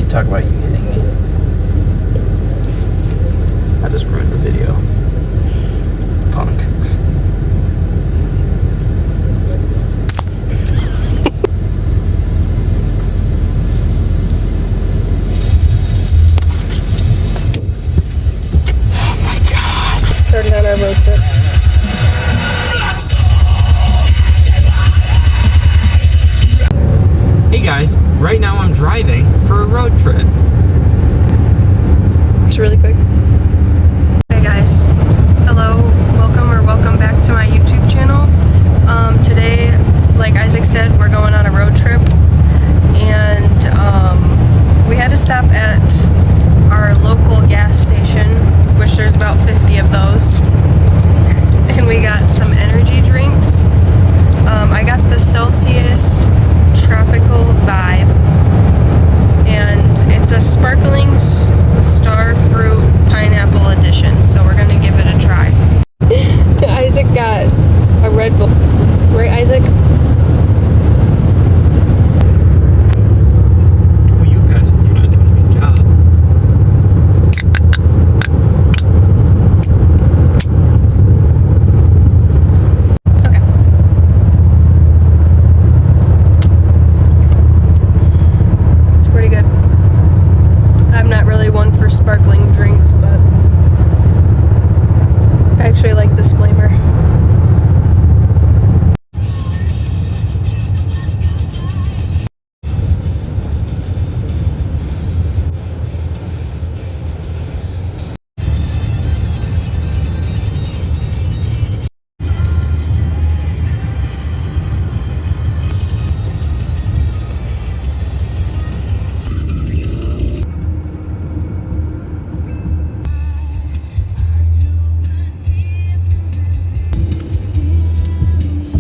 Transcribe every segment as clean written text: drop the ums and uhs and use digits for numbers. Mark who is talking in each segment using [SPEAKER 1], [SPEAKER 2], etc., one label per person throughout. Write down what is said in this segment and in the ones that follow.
[SPEAKER 1] talk about you hitting me. I just ruined the video. Punk.
[SPEAKER 2] Oh my God. Started on our road trip.
[SPEAKER 1] Hey guys, right now I'm driving for a road trip.
[SPEAKER 2] It's really quick. Hey guys, hello, welcome back to my YouTube channel. Today, like Isaac said, we're going on a road trip, and we had to stop at our local gas station, which there's about 50 of those, and we got some energy drinks. I got the Celsius Tropical Vibe, and it's a sparkling star fruit pineapple edition, so we're gonna give it a try. Isaac got a Red Bull, right, Isaac?
[SPEAKER 1] Well, you pass it, you're not doing a good job.
[SPEAKER 2] Okay. It's pretty good. I'm not really one for sparkling drinks, but I actually like this flavor.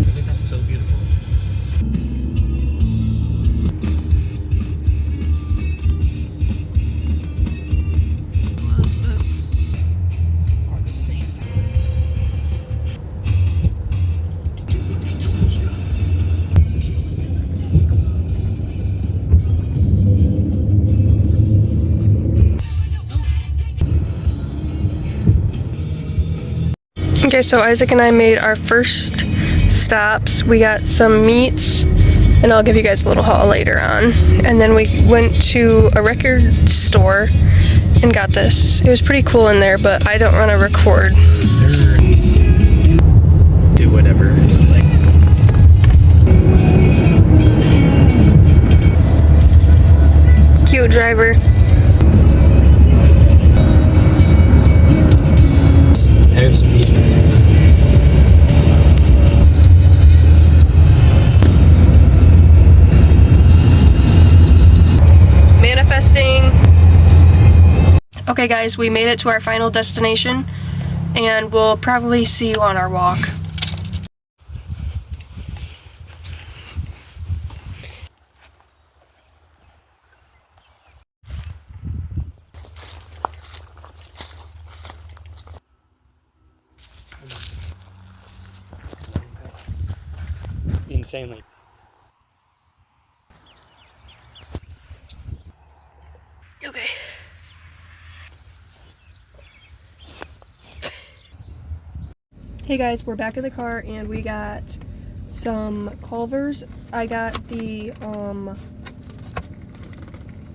[SPEAKER 1] Isn't that so beautiful? Are the same.
[SPEAKER 2] Okay, so Isaac and I made our first stops. We got some meats, and I'll give you guys a little haul later on. And then we went to a record store and got this. It was pretty cool in there, but I don't want to record.
[SPEAKER 1] Do whatever. Like.
[SPEAKER 2] Cute driver.
[SPEAKER 1] Have some peace, man.
[SPEAKER 2] Manifesting. Okay guys, we made it to our final destination, and we'll probably see you on our walk.
[SPEAKER 1] Insanely.
[SPEAKER 2] Okay. Hey guys, we're back in the car, and we got some Culvers. I got the,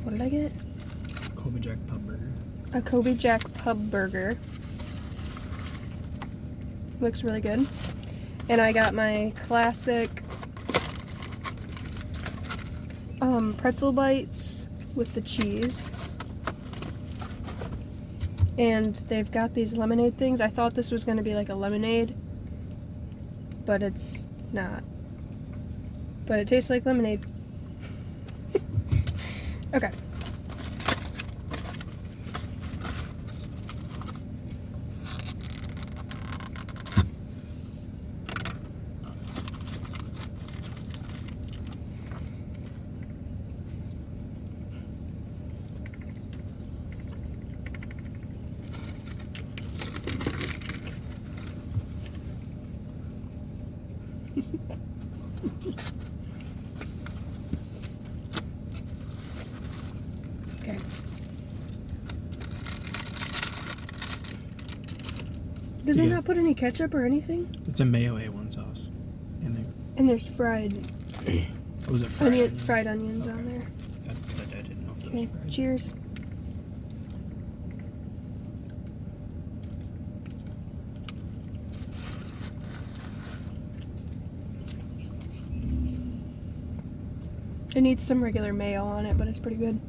[SPEAKER 2] what did I get?
[SPEAKER 1] Kobe Jack Pub Burger.
[SPEAKER 2] A Kobe Jack Pub Burger. Looks really good. And I got my classic pretzel bites with the cheese. And they've got these lemonade things. I thought this was going to be like a lemonade, but it's not. But it tastes like lemonade. Okay. Okay. Did they not put any ketchup or anything?
[SPEAKER 1] It's a mayo A1 sauce in there.
[SPEAKER 2] And there's fried
[SPEAKER 1] Was it fried onions?
[SPEAKER 2] fried onions on there.
[SPEAKER 1] I didn't know if it
[SPEAKER 2] Okay,
[SPEAKER 1] was fried.
[SPEAKER 2] cheers. It needs some regular mayo on it, but it's pretty good.